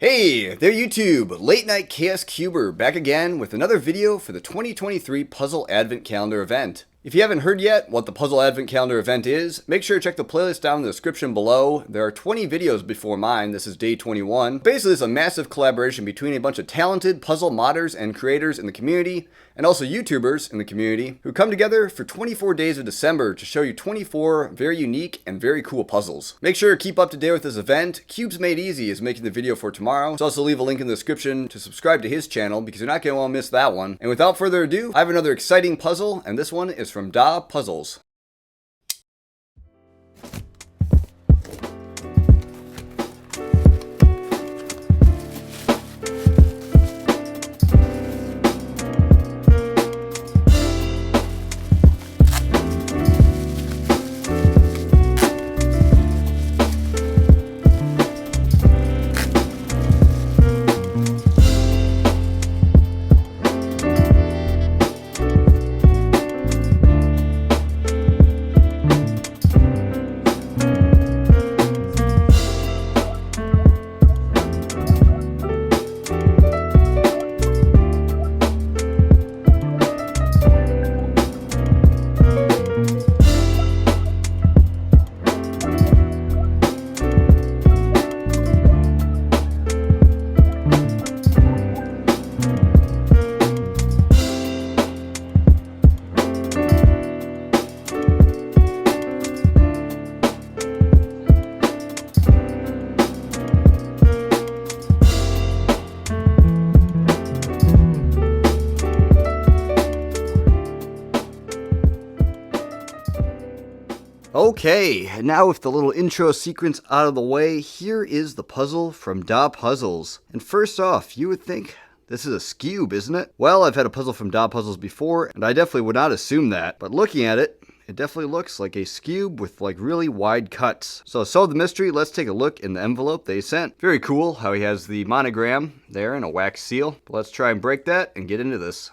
Hey there YouTube, Late Night Chaos Cuber back again with another video for the 2023 Puzzle Advent Calendar event. If you haven't heard yet what the Puzzle Advent Calendar event is, make sure to check the playlist down in the description below. There are 20 videos before mine, this is day 21. Basically it's a massive collaboration between a bunch of talented puzzle modders and creators in the community, and also YouTubers in the community, who come together for 24 days of December to show you 24 very unique and very cool puzzles. Make sure to keep up to date with this event. Cubes Made Easy is making the video for tomorrow, so also leave a link in the description to subscribe to his channel because you're not going to want to miss that one. And without further ado, I have another exciting puzzle, and this one is from Da Puzzles. Okay, and now with the little intro sequence out of the way, here is the puzzle from Da Puzzles. And first off, you would think this is a Skewb, isn't it? Well, I've had a puzzle from Da Puzzles before, and I definitely would not assume that. But looking at it, it definitely looks like a Skewb with like really wide cuts. So to solve the mystery, let's take a look in the envelope they sent. Very cool how he has the monogram there and a wax seal. But let's try and break that and get into this.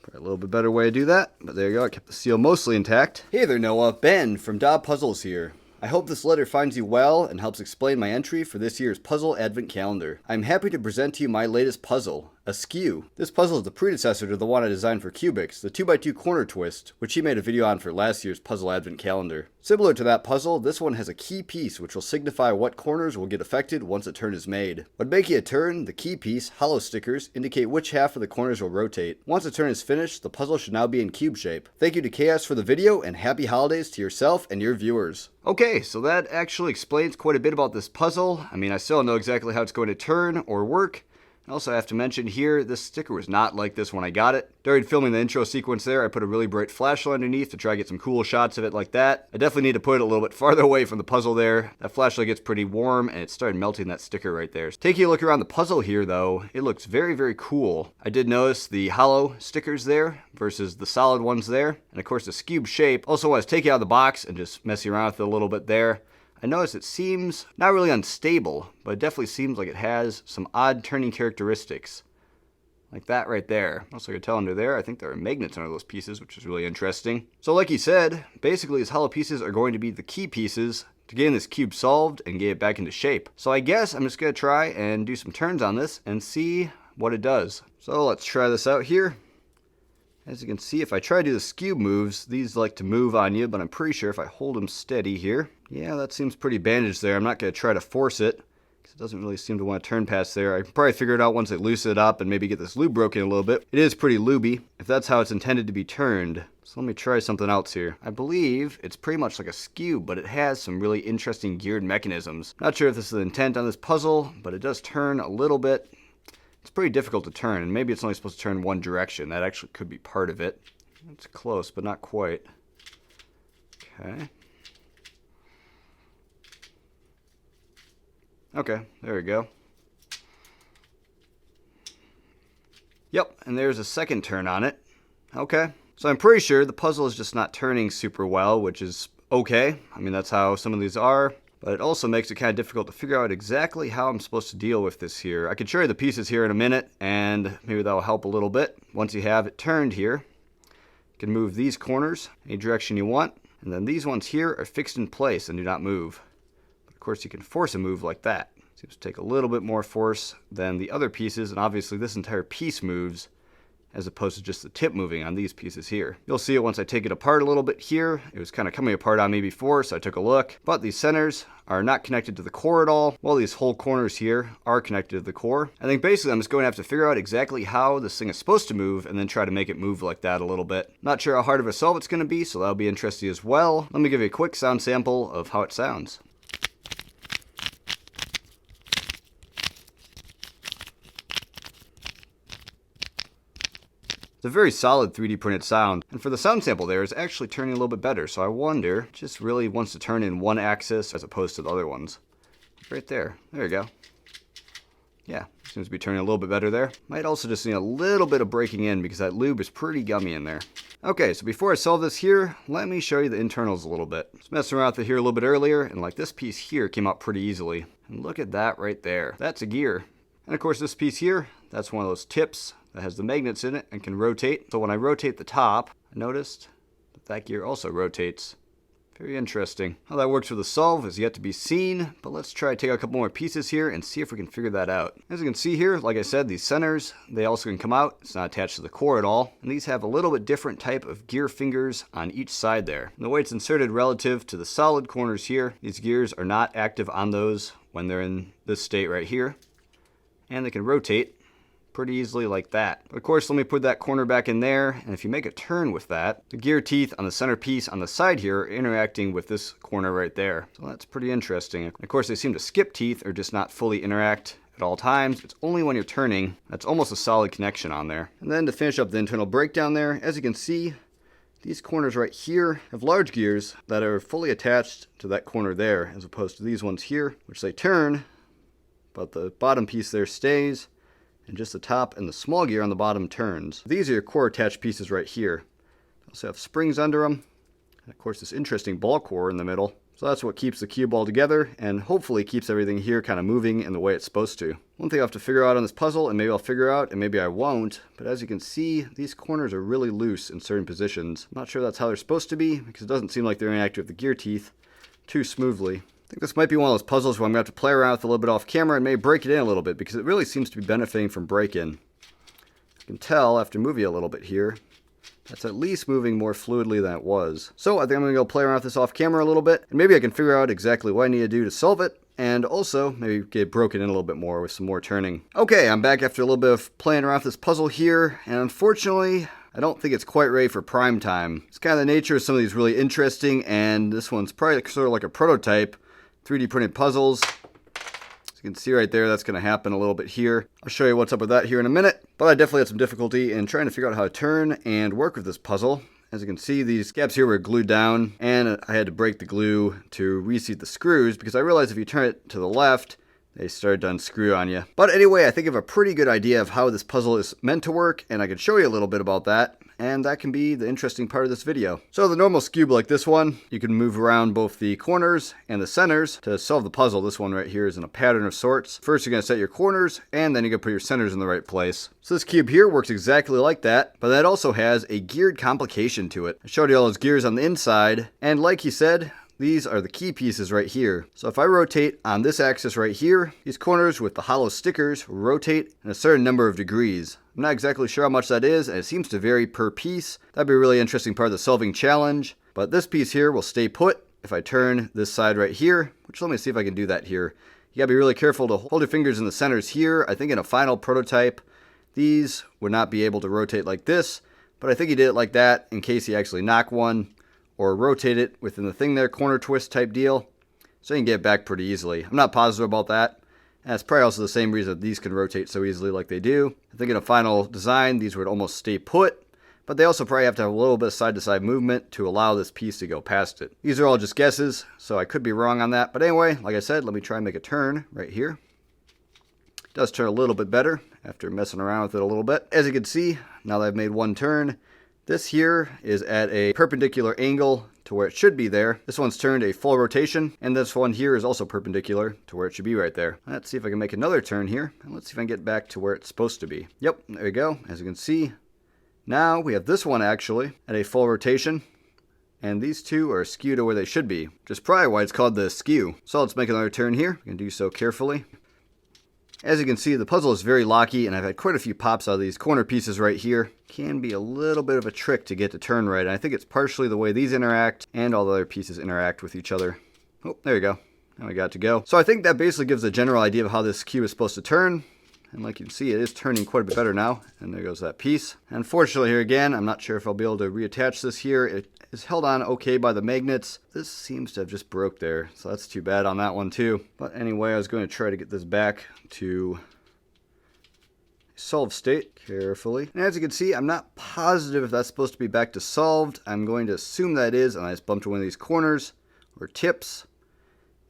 Probably a little bit better way to do that, but there you go, I kept the seal mostly intact. Hey there Noah, Ben from Da Puzzles here. I hope this letter finds you well and helps explain my entry for this year's Puzzle Advent Calendar. I'm happy to present to you my latest puzzle, Askew. This puzzle is the predecessor to the one I designed for Cubics, the 2x2 corner twist, which he made a video on for last year's Puzzle Advent Calendar. Similar to that puzzle, this one has a key piece which will signify what corners will get affected once a turn is made. When making a turn, the key piece, hollow stickers, indicate which half of the corners will rotate. Once a turn is finished, the puzzle should now be in cube shape. Thank you to Chaos for the video, and happy holidays to yourself and your viewers. Okay, so that actually explains quite a bit about this puzzle. I mean, I still don't know exactly how it's going to turn or work. Also, I have to mention here, this sticker was not like this when I got it. During filming the intro sequence there, I put a really bright flashlight underneath to try to get some cool shots of it like that. I definitely need to put it a little bit farther away from the puzzle there. That flashlight gets pretty warm, and it started melting that sticker right there. Taking a look around the puzzle here, though, it looks very, very cool. I did notice the hollow stickers there versus the solid ones there. And of course, the Skewb shape. Also, when I was taking it out of the box and just messing around with it a little bit there, I noticed it seems not really unstable, but it definitely seems like it has some odd turning characteristics. Like that right there. Also, I could tell under there, I think there are magnets under those pieces, which is really interesting. So like he said, basically his hollow pieces are going to be the key pieces to getting this cube solved and get it back into shape. So I guess I'm just going to try and do some turns on this and see what it does. So let's try this out here. As you can see, if I try to do the Skewb moves, these like to move on you, but I'm pretty sure if I hold them steady here, yeah, that seems pretty bandaged there. I'm not going to try to force it, because it doesn't really seem to want to turn past there. I can probably figure it out once I loosen it up and maybe get this lube broken a little bit. It is pretty lubey, if that's how it's intended to be turned. So let me try something else here. I believe it's pretty much like a Skewb, but it has some really interesting geared mechanisms. Not sure if this is the intent on this puzzle, but it does turn a little bit. It's pretty difficult to turn, and maybe it's only supposed to turn one direction. That actually could be part of it. It's close, but not quite. Okay. Okay, there we go. Yep, and there's a second turn on it. Okay. So I'm pretty sure the puzzle is just not turning super well, which is okay. I mean, that's how some of these are. But it also makes it kind of difficult to figure out exactly how I'm supposed to deal with this here. I could show you the pieces here in a minute, and maybe that will help a little bit. Once you have it turned here, you can move these corners any direction you want, and then these ones here are fixed in place and do not move. But of course, you can force a move like that. Seems to take a little bit more force than the other pieces, and obviously this entire piece moves as opposed to just the tip moving on these pieces here. You'll see it once I take it apart a little bit here. It was kind of coming apart on me before, so I took a look. But these centers are not connected to the core at all, while these whole corners here are connected to the core. I think basically I'm just going to have to figure out exactly how this thing is supposed to move and then try to make it move like that a little bit. Not sure how hard of a solve it's going to be, so that'll be interesting as well. Let me give you a quick sound sample of how it sounds. It's a very solid 3D printed sound, and for the sound sample there, it's actually turning a little bit better, so I wonder, it just really wants to turn in one axis as opposed to the other ones. Right there. There you go. Yeah, seems to be turning a little bit better there. Might also just need a little bit of breaking in because that lube is pretty gummy in there. Okay, so before I solve this here, let me show you the internals a little bit. I was messing around with it here a little bit earlier, and like this piece here came out pretty easily. And look at that right there. That's a gear. And of course this piece here, that's one of those tips that has the magnets in it and can rotate. So when I rotate the top, I noticed that gear also rotates. Very interesting. How that works with the solve is yet to be seen, but let's try to take a couple more pieces here and see if we can figure that out. As you can see here, like I said, these centers, they also can come out. It's not attached to the core at all. And these have a little bit different type of gear fingers on each side there. And the way it's inserted relative to the solid corners here, these gears are not active on those when they're in this state right here. And they can rotate pretty easily like that. But of course, let me put that corner back in there, and if you make a turn with that, the gear teeth on the center piece on the side here are interacting with this corner right there. So that's pretty interesting. And of course, they seem to skip teeth or just not fully interact at all times. It's only when you're turning that's almost a solid connection on there. And then to finish up the internal breakdown there, as you can see, these corners right here have large gears that are fully attached to that corner there, as opposed to these ones here, which they turn, but the bottom piece there stays, and just the top and the small gear on the bottom turns. These are your core attached pieces right here. They also have springs under them, and of course this interesting ball core in the middle. So that's what keeps the cube all together, and hopefully keeps everything here kind of moving in the way it's supposed to. One thing I have to figure out on this puzzle, and maybe I'll figure out, and maybe I won't, but as you can see, these corners are really loose in certain positions. I'm not sure that's how they're supposed to be, because it doesn't seem like they're interacting with the gear teeth too smoothly. I think this might be one of those puzzles where I'm going to have to play around with a little bit off camera and maybe break it in a little bit, because it really seems to be benefiting from break-in. You can tell after moving a little bit here, that's at least moving more fluidly than it was. So I think I'm going to go play around with this off camera a little bit, and maybe I can figure out exactly what I need to do to solve it, and also maybe get broken in a little bit more with some more turning. Okay, I'm back after a little bit of playing around with this puzzle here, and unfortunately, I don't think it's quite ready for prime time. It's kind of the nature of some of these really interesting, and this one's probably sort of like a prototype 3D printed puzzles. As you can see right there, that's going to happen a little bit here. I'll show you what's up with that here in a minute. But I definitely had some difficulty in trying to figure out how to turn and work with this puzzle. As you can see, these gaps here were glued down, and I had to break the glue to reseat the screws, because I realized if you turn it to the left, they started to unscrew on you. But anyway, I think I have a pretty good idea of how this puzzle is meant to work, and I can show you a little bit about that. And that can be the interesting part of this video. So the normal cube like this one, you can move around both the corners and the centers to solve the puzzle. This one right here is in a pattern of sorts. First you're going to set your corners, and then you're going to put your centers in the right place. So this cube here works exactly like that, but that also has a geared complication to it. I showed you all those gears on the inside, and like he said, these are the key pieces right here. So if I rotate on this axis right here, these corners with the hollow stickers rotate in a certain number of degrees. I'm not exactly sure how much that is, and it seems to vary per piece. That'd be a really interesting part of the solving challenge. But this piece here will stay put if I turn this side right here, which let me see if I can do that here. You gotta be really careful to hold your fingers in the centers here. I think in a final prototype, these would not be able to rotate like this, but I think he did it like that in case he actually knocked one, or rotate it within the thing there, corner twist type deal, so you can get it back pretty easily. I'm not positive about that. And that's probably also the same reason that these can rotate so easily like they do. I think in a final design, these would almost stay put, but they also probably have to have a little bit of side-to-side movement to allow this piece to go past it. These are all just guesses, so I could be wrong on that. But anyway, like I said, let me try and make a turn right here. It does turn a little bit better after messing around with it a little bit. As you can see, now that I've made one turn, this here is at a perpendicular angle to where it should be there. This one's turned a full rotation, and this one here is also perpendicular to where it should be right there. Let's see if I can make another turn here, and let's see if I can get back to where it's supposed to be. Yep, there we go. As you can see, now we have this one actually at a full rotation, and these two are askew to where they should be, which is probably why it's called the askew. So let's make another turn here. We can do so carefully. As you can see, the puzzle is very locky, and I've had quite a few pops out of these corner pieces right here. Can be a little bit of a trick to get to turn right, and I think it's partially the way these interact and all the other pieces interact with each other. Oh, there you go. Now we got it to go. So I think that basically gives a general idea of how this cube is supposed to turn. And like you can see, it is turning quite a bit better now. And there goes that piece. Unfortunately, here again, I'm not sure if I'll be able to reattach this here. It is held on okay by the magnets. This seems to have just broke there, so that's too bad on that one too. But anyway, I was going to try to get this back to solved state carefully. And as you can see, I'm not positive if that's supposed to be back to solved. I'm going to assume that is, and I just bumped one of these corners or tips.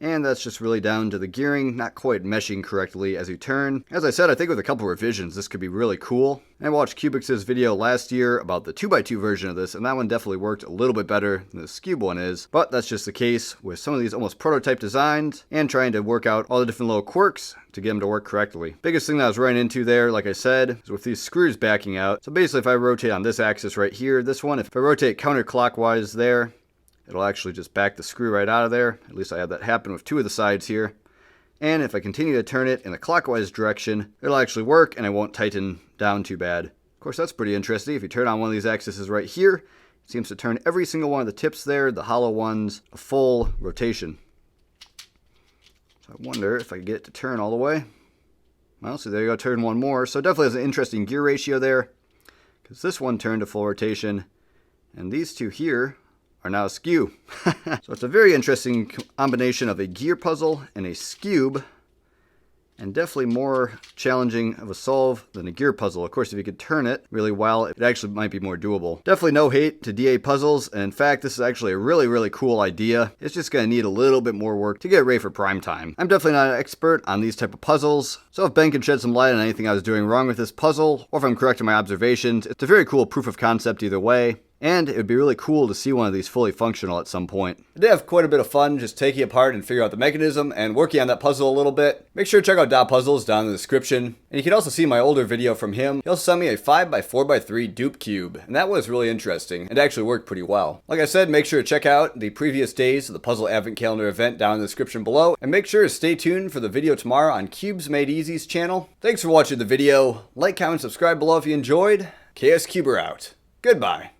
And that's just really down to the gearing, not quite meshing correctly as you turn. As I said, I think with a couple revisions, this could be really cool. I watched Cubix's video last year about the 2x2 version of this, and that one definitely worked a little bit better than this Cube one is. But that's just the case with some of these almost prototype designs and trying to work out all the different little quirks to get them to work correctly. Biggest thing that I was running into there, like I said, is with these screws backing out. So basically, if I rotate on this axis right here, this one, if I rotate counterclockwise there, it'll actually just back the screw right out of there. At least I had that happen with two of the sides here. And if I continue to turn it in the clockwise direction, it'll actually work and it won't tighten down too bad. Of course, that's pretty interesting. If you turn on one of these axes right here, it seems to turn every single one of the tips there, the hollow ones, a full rotation. So I wonder if I can get it to turn all the way. Well, so there you go, turn one more. So it definitely has an interesting gear ratio there, because this one turned to full rotation, and these two here are now askew. So it's a very interesting combination of a gear puzzle and a skewb, and definitely more challenging of a solve than a gear puzzle. Of course, if you could turn it really well, it actually might be more doable. Definitely no hate to DA puzzles, and in fact, this is actually a really cool idea. It's just gonna need a little bit more work to get it ready for prime time. I'm definitely not an expert on these type of puzzles, so if Ben can shed some light on anything I was doing wrong with this puzzle, or if I'm correct in my observations, it's a very cool proof of concept either way. And it would be really cool to see one of these fully functional at some point. I did have quite a bit of fun just taking it apart and figuring out the mechanism and working on that puzzle a little bit. Make sure to check out Dot Puzzles down in the description. And you can also see my older video from him. He'll send me a 5x4x3 dupe cube. And that was really interesting. It actually worked pretty well. Like I said, make sure to check out the previous days of the Puzzle Advent Calendar event down in the description below. And make sure to stay tuned for the video tomorrow on Cubes Made Easy's channel. Thanks for watching the video. Like, comment, subscribe below if you enjoyed. KS Cuber out. Goodbye.